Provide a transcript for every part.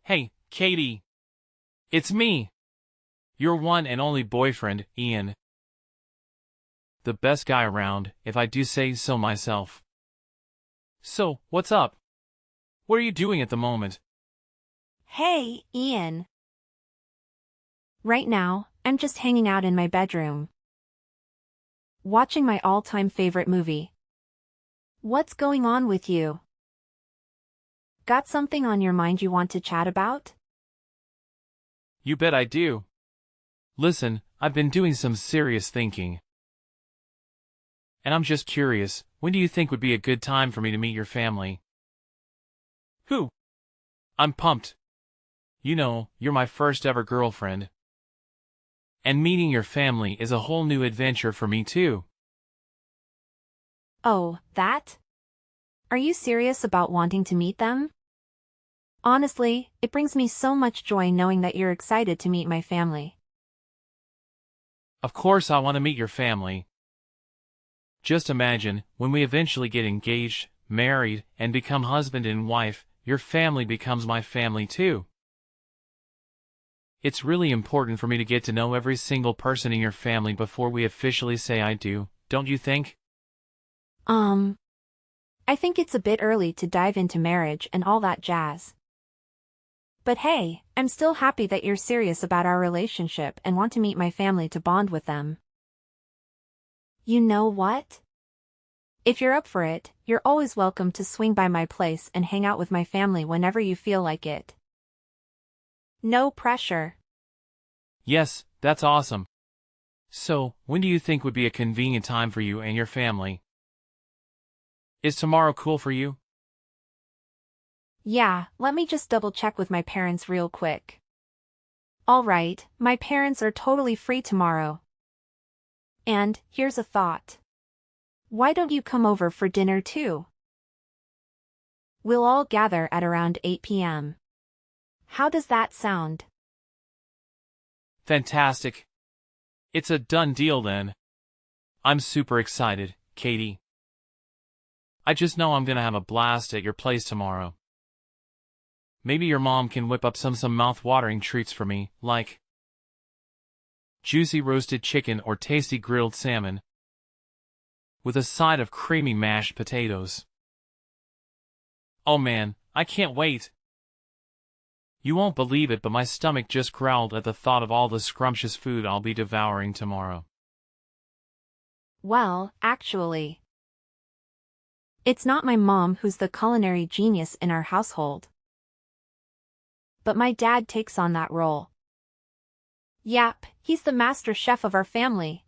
Hey, Katie. It's me. Your one and only boyfriend, Ian. The best guy around, if I do say so myself. So, what's up? What are you doing at the moment? Hey, Ian. Right now, I'm just hanging out in my bedroom, watching my all-time favorite movie. What's going on with you? Got something on your mind you want to chat about? You bet I do. Listen, I've been doing some serious thinking. And I'm just curious, when do you think would be a good time for me to meet your family? Who? I'm pumped. You know, you're my first ever girlfriend. And meeting your family is a whole new adventure for me too. Oh, that? Are you serious about wanting to meet them? Honestly, it brings me so much joy knowing that you're excited to meet my family. Of course I want to meet your family. Just imagine, when we eventually get engaged, married, and become husband and wife, your family becomes my family too. It's really important for me to get to know every single person in your family before we officially say I do, don't you think? I think it's a bit early to dive into marriage and all that jazz. But hey, I'm still happy that you're serious about our relationship and want to meet my family to bond with them. You know what? If you're up for it, you're always welcome to swing by my place and hang out with my family whenever you feel like it. No pressure. Yes, that's awesome. So, when do you think would be a convenient time for you and your family? Is tomorrow cool for you? Yeah, let me just double check with my parents real quick. Alright, my parents are totally free tomorrow. And, here's a thought. Why don't you come over for dinner too? We'll all gather at around 8 p.m. How does that sound? Fantastic. It's a done deal then. I'm super excited, Katie. I just know I'm gonna have a blast at your place tomorrow. Maybe your mom can whip up some mouth-watering treats for me, like juicy roasted chicken or tasty grilled salmon, with a side of creamy mashed potatoes. Oh man, I can't wait. You won't believe it, but my stomach just growled at the thought of all the scrumptious food I'll be devouring tomorrow. Well, actually, it's not my mom who's the culinary genius in our household, but my dad takes on that role. Yep, he's the master chef of our family.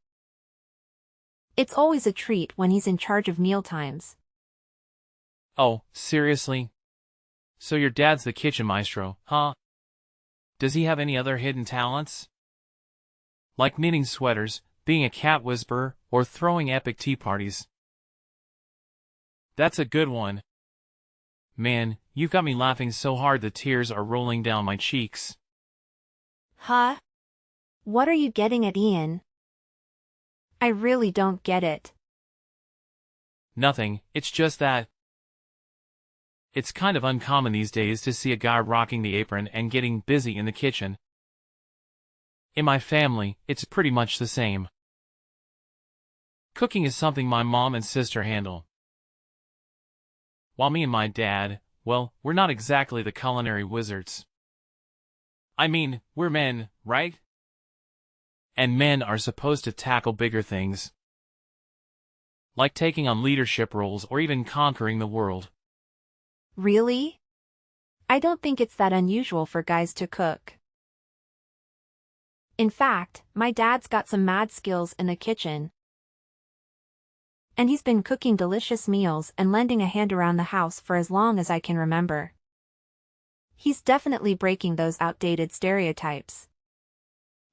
It's always a treat when he's in charge of mealtimes. Oh, seriously? So your dad's the kitchen maestro, huh? Does he have any other hidden talents? Like knitting sweaters, being a cat whisperer, or throwing epic tea parties? That's a good one. Man, you've got me laughing so hard the tears are rolling down my cheeks. Huh? What are you getting at, Ian? I really don't get it. Nothing, it's just that it's kind of uncommon these days to see a guy rocking the apron and getting busy in the kitchen. In my family, it's pretty much the same. Cooking is something my mom and sister handle, while me and my dad, well, we're not exactly the culinary wizards. I mean, we're men, right? And men are supposed to tackle bigger things, like taking on leadership roles or even conquering the world. Really? I don't think it's that unusual for guys to cook. In fact, my dad's got some mad skills in the kitchen. And he's been cooking delicious meals and lending a hand around the house for as long as I can remember. He's definitely breaking those outdated stereotypes.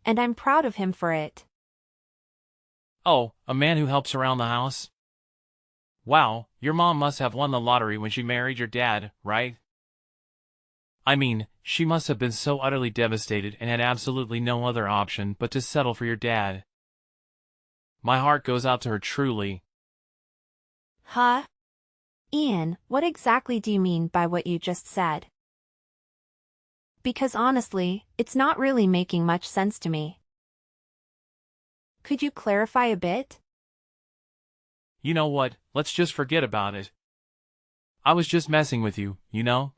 And I'm proud of him for it. Oh, a man who helps around the house? Wow, your mom must have won the lottery when she married your dad, right? I mean, she must have been so utterly devastated and had absolutely no other option but to settle for your dad. My heart goes out to her truly. Huh? Ian, what exactly do you mean by what you just said? Because honestly, it's not really making much sense to me. Could you clarify a bit? You know what, let's just forget about it. I was just messing with you, you know?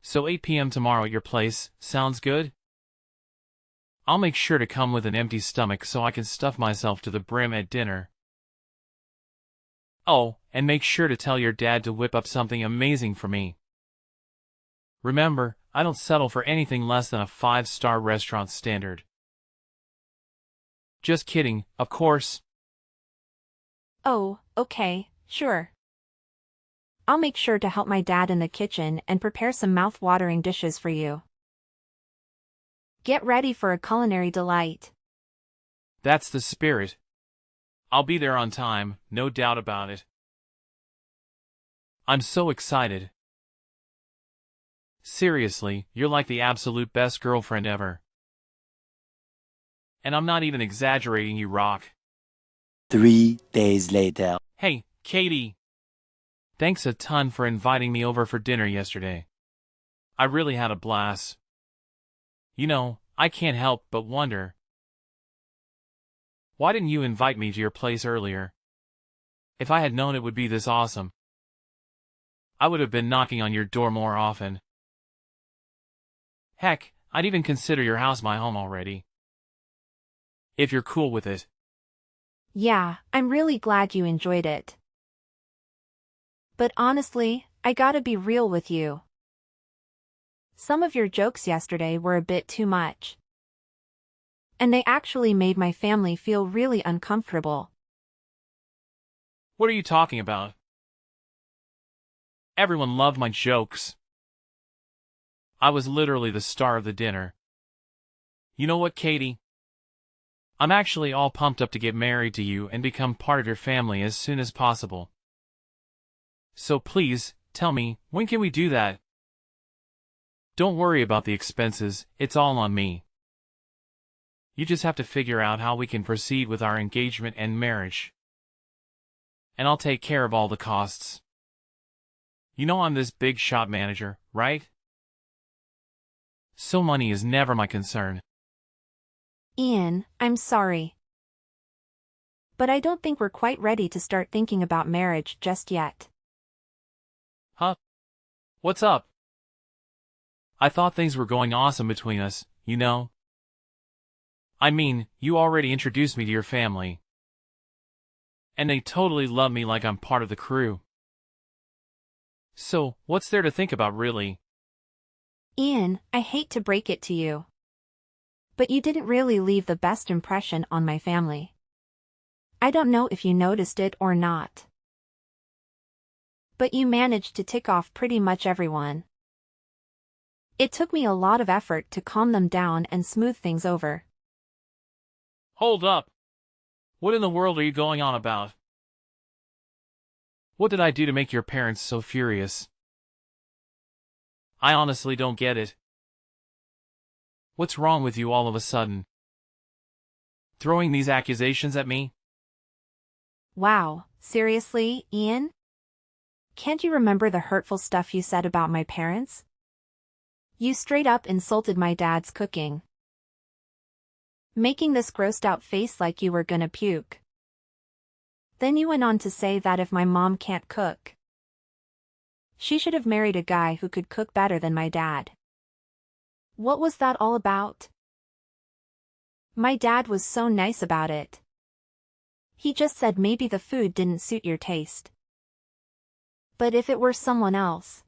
So 8 p.m. tomorrow at your place, sounds good? I'll make sure to come with an empty stomach so I can stuff myself to the brim at dinner. Oh, and make sure to tell your dad to whip up something amazing for me. Remember, I don't settle for anything less than a 5-star restaurant standard. Just kidding, of course. Oh, okay, sure. I'll make sure to help my dad in the kitchen and prepare some mouth-watering dishes for you. Get ready for a culinary delight. That's the spirit. I'll be there on time, no doubt about it. I'm so excited. Seriously, you're like the absolute best girlfriend ever. And I'm not even exaggerating, you rock. 3 days later. Hey, Katie. Thanks a ton for inviting me over for dinner yesterday. I really had a blast. You know, I can't help but wonder. Why didn't you invite me to your place earlier? If I had known it would be this awesome, I would have been knocking on your door more often. Heck, I'd even consider your house my home already. If you're cool with it. Yeah, I'm really glad you enjoyed it. But honestly, I gotta be real with you. Some of your jokes yesterday were a bit too much. And they actually made my family feel really uncomfortable. What are you talking about? Everyone loved my jokes. I was literally the star of the dinner. You know what, Katie? I'm actually all pumped up to get married to you and become part of your family as soon as possible. So please, tell me, when can we do that? Don't worry about the expenses, it's all on me. You just have to figure out how we can proceed with our engagement and marriage. And I'll take care of all the costs. You know I'm this big shop manager, right? So money is never my concern. Ian, I'm sorry. But I don't think we're quite ready to start thinking about marriage just yet. Huh? What's up? I thought things were going awesome between us, you know? I mean, you already introduced me to your family. And they totally love me like I'm part of the crew. So, what's there to think about really? Ian, I hate to break it to you. But you didn't really leave the best impression on my family. I don't know if you noticed it or not. But you managed to tick off pretty much everyone. It took me a lot of effort to calm them down and smooth things over. Hold up! What in the world are you going on about? What did I do to make your parents so furious? I honestly don't get it. What's wrong with you all of a sudden? Throwing these accusations at me? Wow, seriously, Ian? Can't you remember the hurtful stuff you said about my parents? You straight up insulted my dad's cooking. Making this grossed out face like you were gonna puke. Then you went on to say that if my mom can't cook, she should have married a guy who could cook better than my dad. What was that all about? My dad was so nice about it. He just said maybe the food didn't suit your taste. But if it were someone else,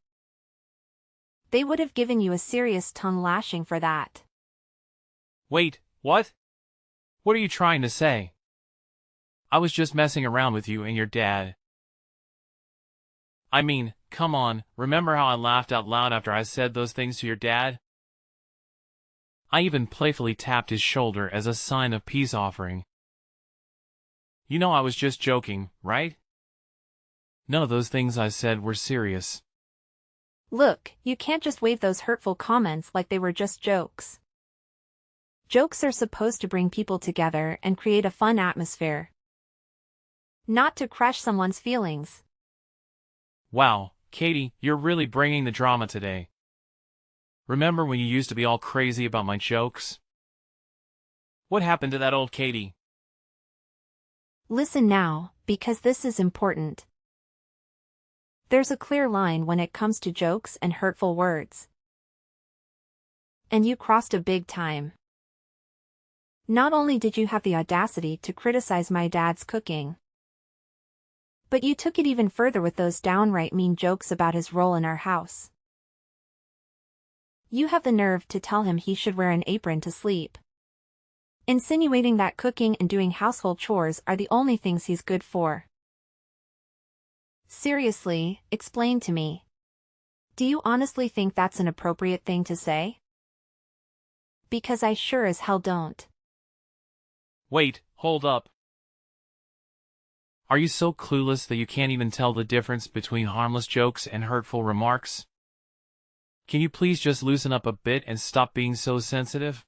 they would have given you a serious tongue lashing for that. Wait, what? What are you trying to say? I was just messing around with you and your dad. I mean, come on, remember how I laughed out loud after I said those things to your dad? I even playfully tapped his shoulder as a sign of peace offering. You know I was just joking, right? None of those things I said were serious. Look, you can't just wave those hurtful comments like they were just jokes. Jokes are supposed to bring people together and create a fun atmosphere, not to crush someone's feelings. Wow, Katie, you're really bringing the drama today. Remember when you used to be all crazy about my jokes? What happened to that old Katie? Listen now, because this is important. There's a clear line when it comes to jokes and hurtful words. And you crossed a big time. Not only did you have the audacity to criticize my dad's cooking, but you took it even further with those downright mean jokes about his role in our house. You have the nerve to tell him he should wear an apron to sleep, insinuating that cooking and doing household chores are the only things he's good for. Seriously, explain to me. Do you honestly think that's an appropriate thing to say? Because I sure as hell don't. Wait, hold up. Are you so clueless that you can't even tell the difference between harmless jokes and hurtful remarks? Can you please just loosen up a bit and stop being so sensitive?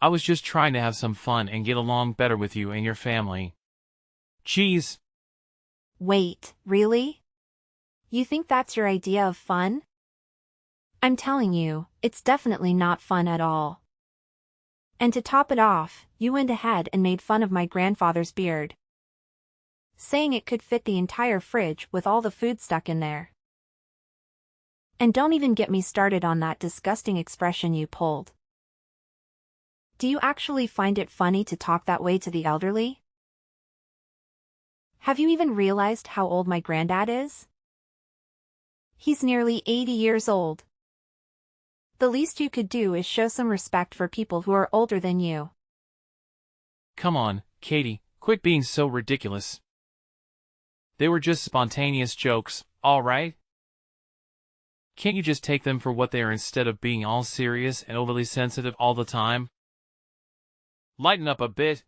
I was just trying to have some fun and get along better with you and your family. Jeez. Wait, really? You think that's your idea of fun? I'm telling you, it's definitely not fun at all. And to top it off, you went ahead and made fun of my grandfather's beard, saying it could fit the entire fridge with all the food stuck in there. And don't even get me started on that disgusting expression you pulled. Do you actually find it funny to talk that way to the elderly? Have you even realized how old my granddad is? He's nearly 80 years old. The least you could do is show some respect for people who are older than you. Come on, Katie, quit being so ridiculous. They were just spontaneous jokes, all right? Can't you just take them for what they are instead of being all serious and overly sensitive all the time? Lighten up a bit.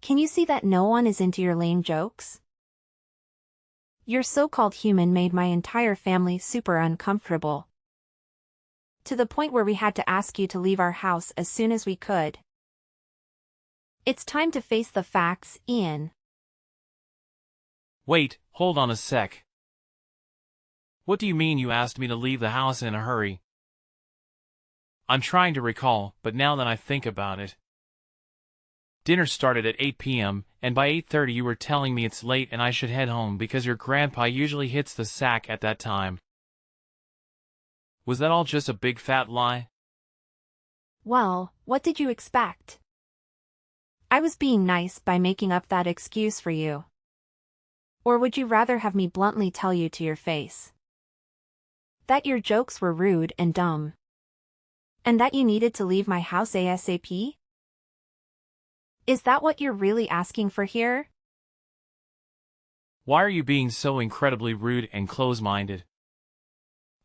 Can you see that no one is into your lame jokes? Your so-called human made my entire family super uncomfortable, to the point where we had to ask you to leave our house as soon as we could. It's time to face the facts, Ian. Wait, hold on a sec. What do you mean you asked me to leave the house in a hurry? I'm trying to recall, but now that I think about it. Dinner started at 8 p.m., and by 8:30 you were telling me it's late and I should head home because your grandpa usually hits the sack at that time. Was that all just a big fat lie? Well, what did you expect? I was being nice by making up that excuse for you. Or would you rather have me bluntly tell you to your face that your jokes were rude and dumb, and that you needed to leave my house ASAP? Is that what you're really asking for here? Why are you being so incredibly rude and close-minded?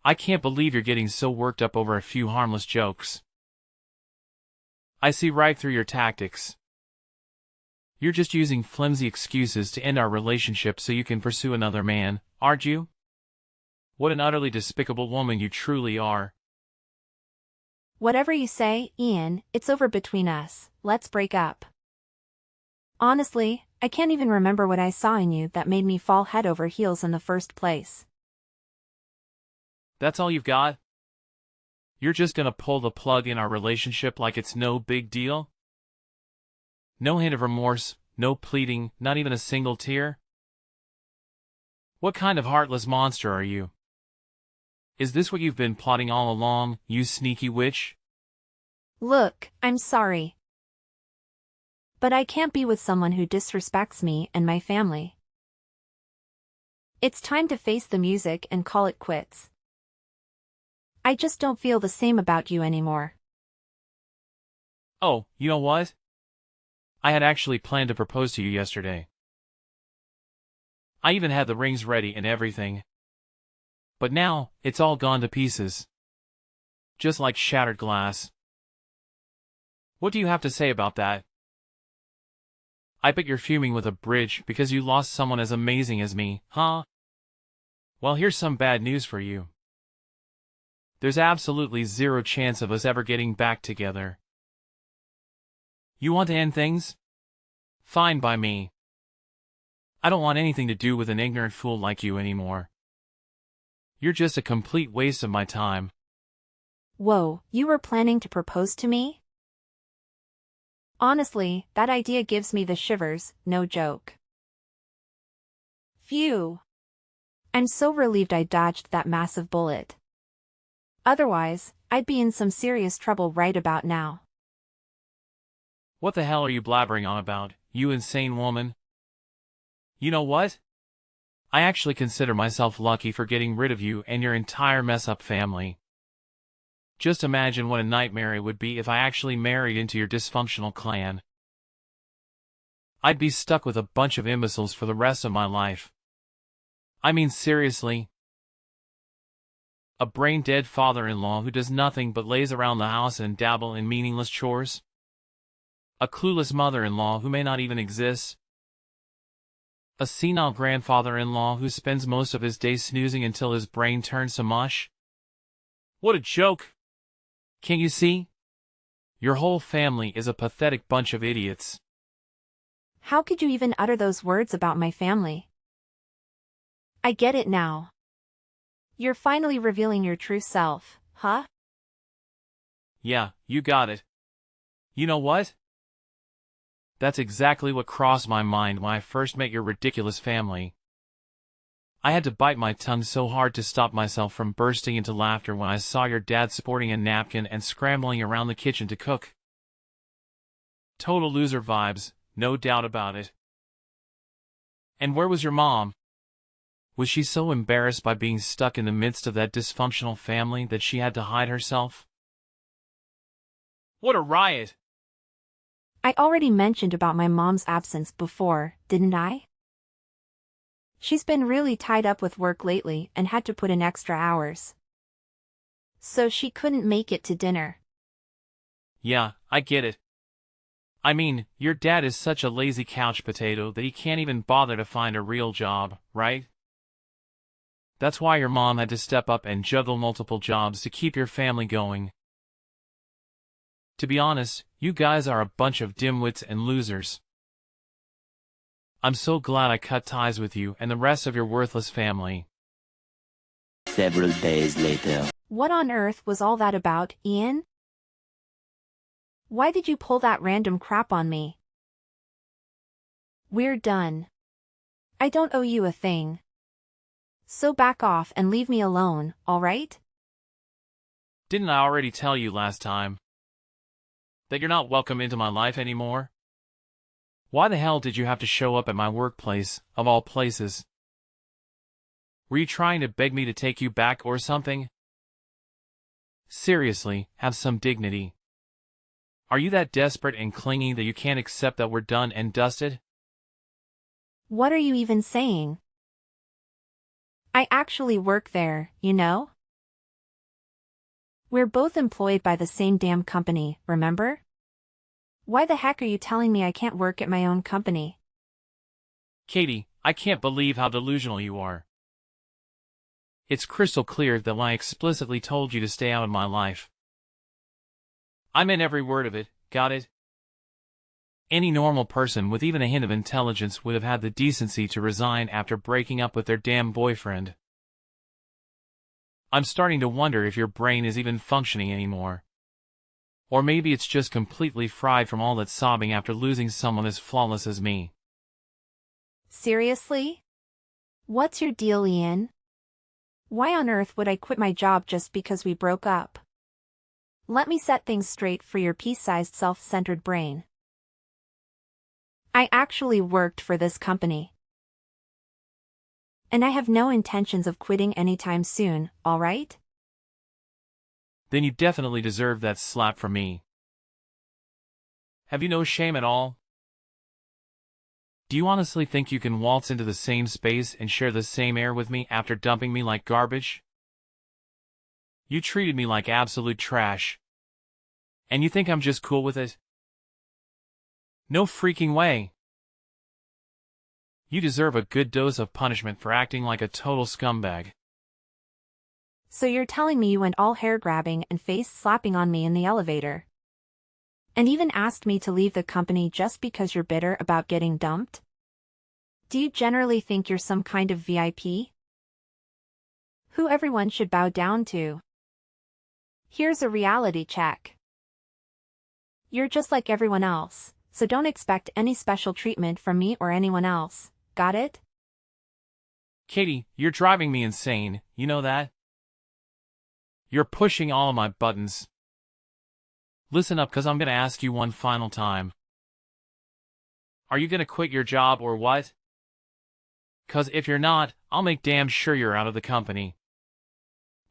I can't believe you're getting so worked up over a few harmless jokes. I see right through your tactics. You're just using flimsy excuses to end our relationship so you can pursue another man, aren't you? What an utterly despicable woman you truly are. Whatever you say, Ian, it's over between us. Let's break up. Honestly, I can't even remember what I saw in you that made me fall head over heels in the first place. That's all you've got? You're just gonna pull the plug in our relationship like it's no big deal? No hint of remorse, no pleading, not even a single tear? What kind of heartless monster are you? Is this what you've been plotting all along, you sneaky witch? Look, I'm sorry, but I can't be with someone who disrespects me and my family. It's time to face the music and call it quits. I just don't feel the same about you anymore. Oh, you know what? I had actually planned to propose to you yesterday. I even had the rings ready and everything. But now, it's all gone to pieces. Just like shattered glass. What do you have to say about that? I bet you're fuming with a bridge because you lost someone as amazing as me, huh? Well, here's some bad news for you. There's absolutely zero chance of us ever getting back together. You want to end things? Fine by me. I don't want anything to do with an ignorant fool like you anymore. You're just a complete waste of my time. Whoa, you were planning to propose to me? Honestly, that idea gives me the shivers, no joke. Phew. I'm so relieved I dodged that massive bullet. Otherwise, I'd be in some serious trouble right about now. What the hell are you blabbering on about, you insane woman? You know what? I actually consider myself lucky for getting rid of you and your entire mess-up family. Just imagine what a nightmare it would be if I actually married into your dysfunctional clan. I'd be stuck with a bunch of imbeciles for the rest of my life. I mean seriously. A brain-dead father-in-law who does nothing but laze around the house and dabble in meaningless chores. A clueless mother-in-law who may not even exist. A senile grandfather-in-law who spends most of his day snoozing until his brain turns to mush. What a joke! Can't you see? Your whole family is a pathetic bunch of idiots. How could you even utter those words about my family? I get it now. You're finally revealing your true self, huh? Yeah, you got it. You know what? That's exactly what crossed my mind when I first met your ridiculous family. I had to bite my tongue so hard to stop myself from bursting into laughter when I saw your dad sporting a napkin and scrambling around the kitchen to cook. Total loser vibes, no doubt about it. And where was your mom? Was she so embarrassed by being stuck in the midst of that dysfunctional family that she had to hide herself? What a riot! I already mentioned about my mom's absence before, didn't I? She's been really tied up with work lately and had to put in extra hours. So she couldn't make it to dinner. Yeah, I get it. I mean, your dad is such a lazy couch potato that he can't even bother to find a real job, right? That's why your mom had to step up and juggle multiple jobs to keep your family going. To be honest, you guys are a bunch of dimwits and losers. I'm so glad I cut ties with you and the rest of your worthless family. Several days later. What on earth was all that about, Ian? Why did you pull that random crap on me? We're done. I don't owe you a thing. So back off and leave me alone, alright? Didn't I already tell you last time that you're not welcome into my life anymore? Why the hell did you have to show up at my workplace, of all places? Were you trying to beg me to take you back or something? Seriously, have some dignity. Are you that desperate and clingy that you can't accept that we're done and dusted? What are you even saying? I actually work there, you know? We're both employed by the same damn company, remember? Why the heck are you telling me I can't work at my own company? Katie, I can't believe how delusional you are. It's crystal clear that I explicitly told you to stay out of my life. I meant every word of it, got it? Any normal person with even a hint of intelligence would have had the decency to resign after breaking up with their damn boyfriend. I'm starting to wonder if your brain is even functioning anymore. Or maybe it's just completely fried from all that sobbing after losing someone as flawless as me. Seriously? What's your deal, Ian? Why on earth would I quit my job just because we broke up? Let me set things straight for your pea-sized self-centered brain. I actually worked for this company. And I have no intentions of quitting anytime soon, alright? Then you definitely deserve that slap from me. Have you no shame at all? Do you honestly think you can waltz into the same space and share the same air with me after dumping me like garbage? You treated me like absolute trash. And you think I'm just cool with it? No freaking way. You deserve a good dose of punishment for acting like a total scumbag. So you're telling me you went all hair-grabbing and face-slapping on me in the elevator? And even asked me to leave the company just because you're bitter about getting dumped? Do you generally think you're some kind of VIP? who everyone should bow down to. Here's a reality check. You're just like everyone else, so don't expect any special treatment from me or anyone else, got it? Katie, you're driving me insane, you know that? You're pushing all of my buttons. Listen up, cause I'm gonna ask you one final time. Are you gonna quit your job or what? Cause if you're not, I'll make damn sure you're out of the company.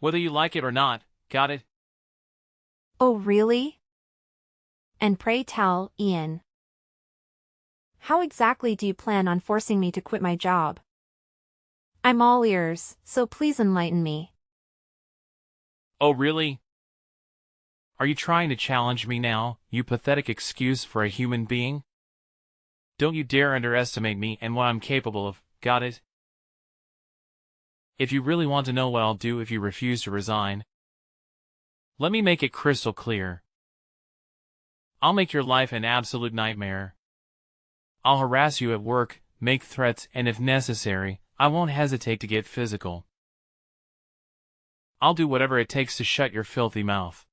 Whether you like it or not, got it? Oh really? And pray tell, Ian. How exactly do you plan on forcing me to quit my job? I'm all ears, so please enlighten me. Oh really? Are you trying to challenge me now, you pathetic excuse for a human being? Don't you dare underestimate me and what I'm capable of, got it? If you really want to know what I'll do if you refuse to resign, let me make it crystal clear. I'll make your life an absolute nightmare. I'll harass you at work, make threats, and if necessary, I won't hesitate to get physical. I'll do whatever it takes to shut your filthy mouth.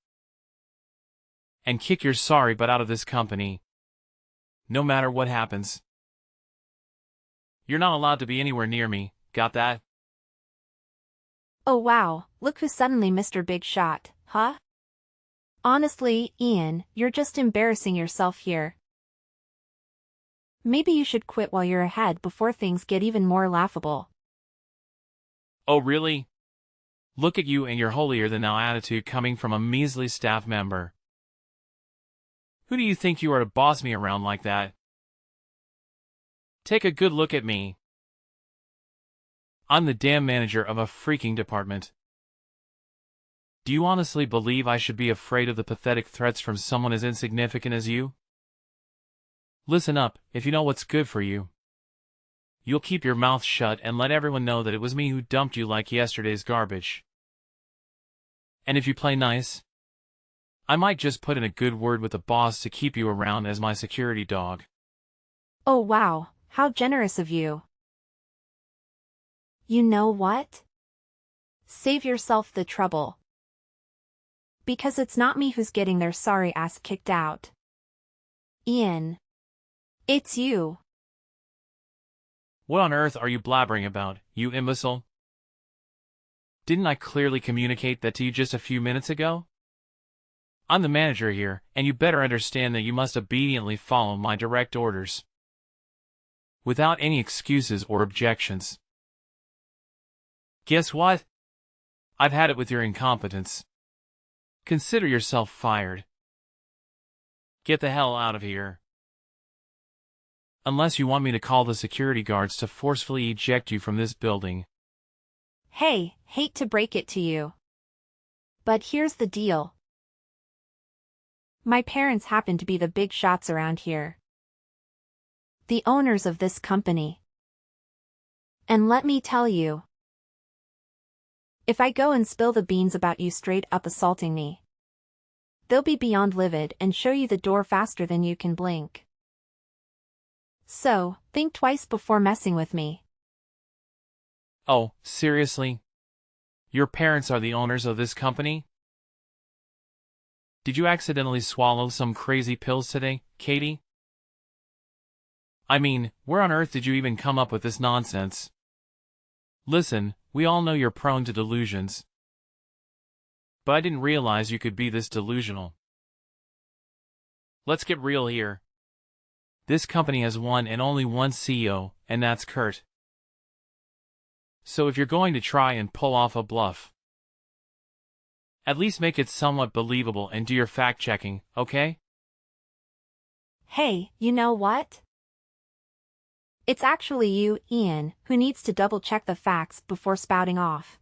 And kick your sorry butt out of this company. No matter what happens. You're not allowed to be anywhere near me, got that? Oh wow, look who's suddenly Mr. Big Shot, huh? Honestly, Ian, you're just embarrassing yourself here. Maybe you should quit while you're ahead before things get even more laughable. Oh really? Look at you and your holier-than-thou attitude coming from a measly staff member. Who do you think you are to boss me around like that? Take a good look at me. I'm the damn manager of a freaking department. Do you honestly believe I should be afraid of the pathetic threats from someone as insignificant as you? Listen up, if you know what's good for you. You'll keep your mouth shut and let everyone know that it was me who dumped you like yesterday's garbage. And if you play nice, I might just put in a good word with the boss to keep you around as my security dog. Oh wow, how generous of you. You know what? Save yourself the trouble. Because it's not me who's getting their sorry ass kicked out. Ian. It's you. What on earth are you blabbering about, you imbecile? Didn't I clearly communicate that to you just a few minutes ago? I'm the manager here, and you better understand that you must obediently follow my direct orders. Without any excuses or objections. Guess what? I've had it with your incompetence. Consider yourself fired. Get the hell out of here. Unless you want me to call the security guards to forcefully eject you from this building. Hey, hate to break it to you. But here's the deal. My parents happen to be the big shots around here. The owners of this company. And let me tell you. If I go and spill the beans about you straight up assaulting me, they'll be beyond livid and show you the door faster than you can blink. So, think twice before messing with me. Oh, seriously? Your parents are the owners of this company? Did you accidentally swallow some crazy pills today, Katie? I mean, where on earth did you even come up with this nonsense? Listen, we all know you're prone to delusions. But I didn't realize you could be this delusional. Let's get real here. This company has one and only one CEO, and that's Kurt. So if you're going to try and pull off a bluff, at least make it somewhat believable and do your fact-checking, okay? Hey, you know what? It's actually you, Ian, who needs to double-check the facts before spouting off.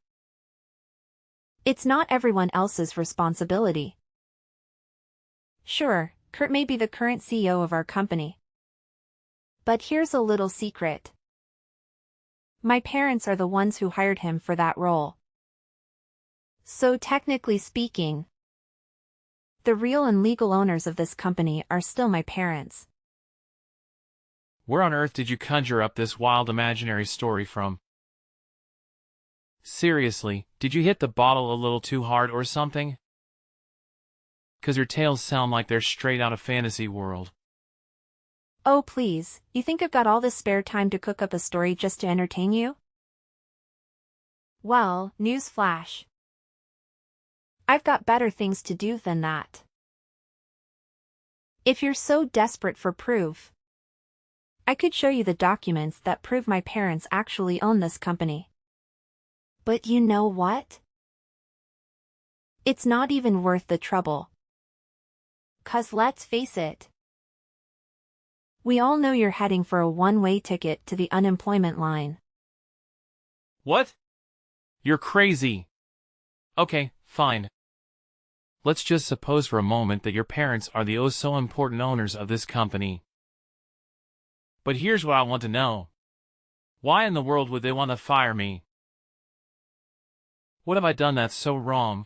It's not everyone else's responsibility. Sure, Kurt may be the current CEO of our company. But here's a little secret. My parents are the ones who hired him for that role. So technically speaking, the real and legal owners of this company are still my parents. Where on earth did you conjure up this wild imaginary story from? Seriously, did you hit the bottle a little too hard or something? 'Cause your tales sound like they're straight out of fantasy world. Oh please, you think I've got all this spare time to cook up a story just to entertain you? Well, news flash. I've got better things to do than that. If you're so desperate for proof, I could show you the documents that prove my parents actually own this company. But you know what? It's not even worth the trouble. 'Cause let's face it, we all know you're heading for a one-way ticket to the unemployment line. What? You're crazy. Okay, fine. Let's just suppose for a moment that your parents are the oh-so-important owners of this company. But here's what I want to know. Why in the world would they want to fire me? What have I done that's so wrong?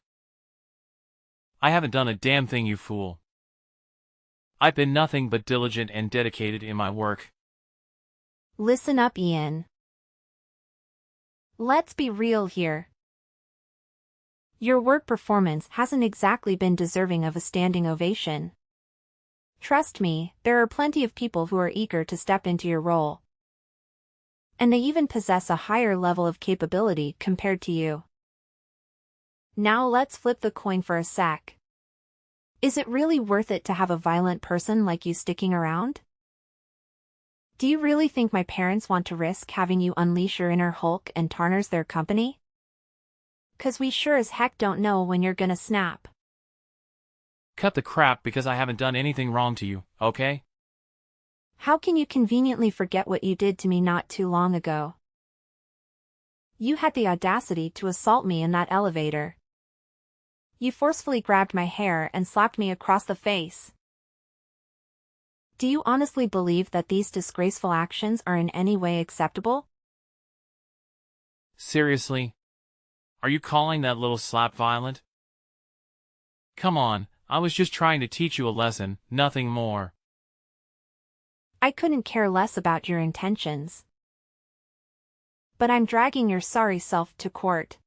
I haven't done a damn thing, you fool. I've been nothing but diligent and dedicated in my work. Listen up, Ian. Let's be real here. Your work performance hasn't exactly been deserving of a standing ovation. Trust me, there are plenty of people who are eager to step into your role. And they even possess a higher level of capability compared to you. Now let's flip the coin for a sec. Is it really worth it to have a violent person like you sticking around? Do you really think my parents want to risk having you unleash your inner Hulk and tarnish their company? 'Cause we sure as heck don't know when you're gonna snap. Cut the crap because I haven't done anything wrong to you, okay? How can you conveniently forget what you did to me not too long ago? You had the audacity to assault me in that elevator. You forcefully grabbed my hair and slapped me across the face. Do you honestly believe that these disgraceful actions are in any way acceptable? Seriously? Are you calling that little slap violent? Come on, I was just trying to teach you a lesson, nothing more. I couldn't care less about your intentions. But I'm dragging your sorry self to court.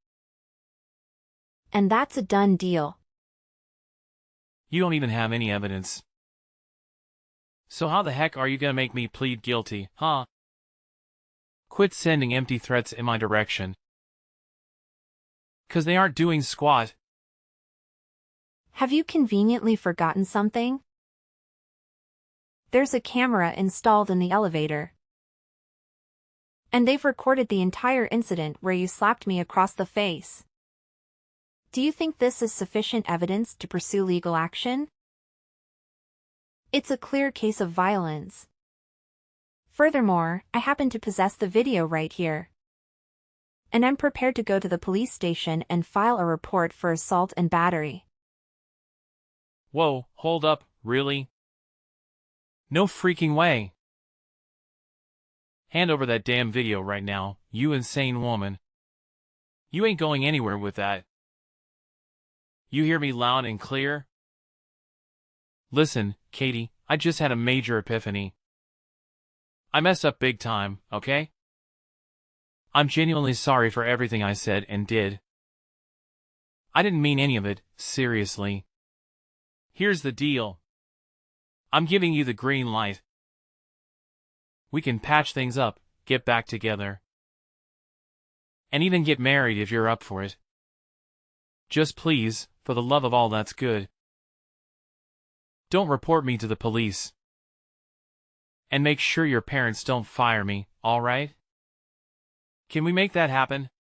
And that's a done deal. You don't even have any evidence. So how the heck are you gonna make me plead guilty, huh? Quit sending empty threats in my direction. 'Cause they aren't doing squat. Have you conveniently forgotten something? There's a camera installed in the elevator. And they've recorded the entire incident where you slapped me across the face. Do you think this is sufficient evidence to pursue legal action? It's a clear case of violence. Furthermore, I happen to possess the video right here. And I'm prepared to go to the police station and file a report for assault and battery. Whoa, hold up, really? No freaking way. Hand over that damn video right now, you insane woman. You ain't going anywhere with that. You hear me loud and clear? Listen, Katie, I just had a major epiphany. I messed up big time, okay? I'm genuinely sorry for everything I said and did. I didn't mean any of it, seriously. Here's the deal. I'm giving you the green light. We can patch things up, get back together. And even get married if you're up for it. Just please, for the love of all that's good, don't report me to the police. And make sure your parents don't fire me, all right? Can we make that happen?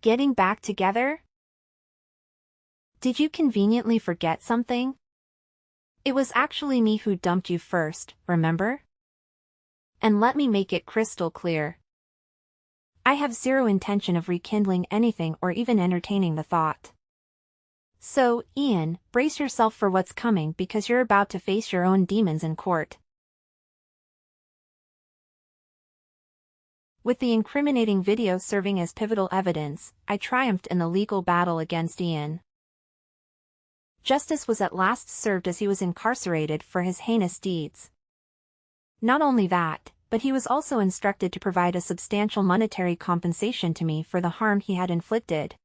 Getting back together? Did you conveniently forget something? It was actually me who dumped you first, remember? And let me make it crystal clear. I have zero intention of rekindling anything or even entertaining the thought. So, Ian, brace yourself for what's coming because you're about to face your own demons in court. With the incriminating video serving as pivotal evidence, I triumphed in the legal battle against Ian. Justice was at last served as he was incarcerated for his heinous deeds. Not only that, but he was also instructed to provide a substantial monetary compensation to me for the harm he had inflicted.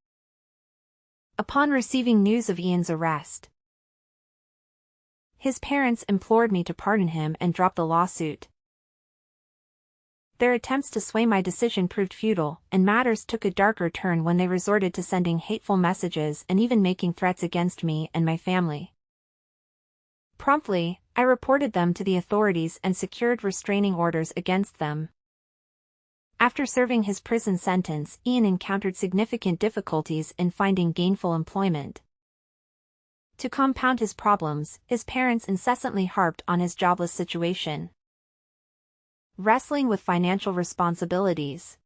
Upon receiving news of Ian's arrest, his parents implored me to pardon him and drop the lawsuit. Their attempts to sway my decision proved futile, and matters took a darker turn when they resorted to sending hateful messages and even making threats against me and my family. Promptly, I reported them to the authorities and secured restraining orders against them. After serving his prison sentence, Ian encountered significant difficulties in finding gainful employment. To compound his problems, his parents incessantly harped on his jobless situation. Wrestling with financial responsibilities,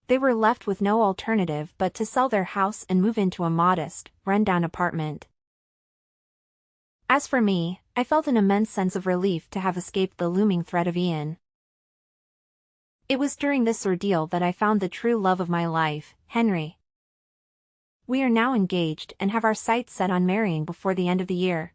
they were left with no alternative but to sell their house and move into a modest, run-down apartment. As for me, I felt an immense sense of relief to have escaped the looming threat of Ian. It was during this ordeal that I found the true love of my life, Henry. We are now engaged and have our sights set on marrying before the end of the year.